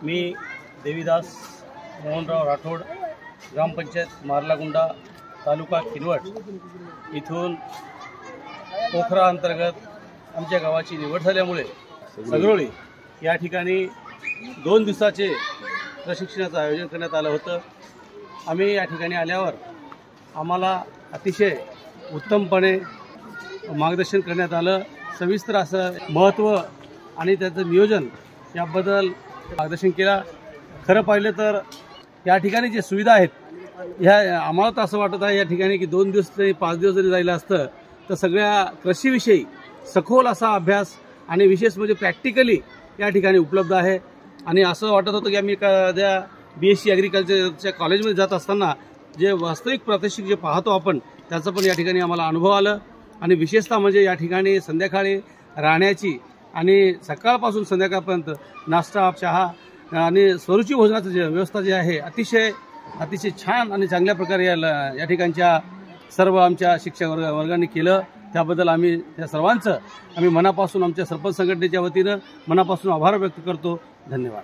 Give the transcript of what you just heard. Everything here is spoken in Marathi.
मी देवीदास मोहनराव राठोड, ग्रामपंचायत मार्लागुंडा, तालुका किनवट इथून पोखरा अंतर्गत आमच्या गावाची निवड झाल्यामुळे सगरोळी या ठिकाणी 2 दिवसाचे प्रशिक्षणाचं आयोजन करण्यात आलं होतं। आम्ही या ठिकाणी आल्यावर आम्हाला अतिशय उत्तमपणे मार्गदर्शन करण्यात आलं। सविस्तर असं महत्त्व आणि त्याचं नियोजन याबद्दल मार्गदर्शन केलं। खरं पाहिलं तर या ठिकाणी जे सुविधा आहेत ह्या आम्हाला तर असं वाटत आहे या ठिकाणी की 2 दिवस तरी 5 दिवस जरी जायला असतं तर सगळ्या कृषीविषयी सखोल असा अभ्यास आणि विशेष म्हणजे प्रॅक्टिकली या ठिकाणी उपलब्ध आहे। आणि असं वाटत होतं की आम्ही एखाद्या BSc ॲग्रिकल्चरच्या कॉलेजमध्ये जात असताना जे वास्तविक प्रात्यक्षिक जे पाहतो आपण त्याचं पण या ठिकाणी आम्हाला अनुभव आलं। आणि विशेषतः म्हणजे या ठिकाणी संध्याकाळी राहण्याची आणि सकाळपासून संध्याकाळपर्यंत नाश्ता, चहा आणि स्वरूची भोजनाची व्यवस्था जी आहे अतिशय छान आणि चांगल्या प्रकारे या ठिकाणच्या सर्व आमच्या शिक्षक वर्गांनी केलं। त्याबद्दल आम्ही त्या सर्वांचं मनापासून आमच्या सरपंच संघटनेच्या वतीनं मनापासून आभार व्यक्त करतो। धन्यवाद।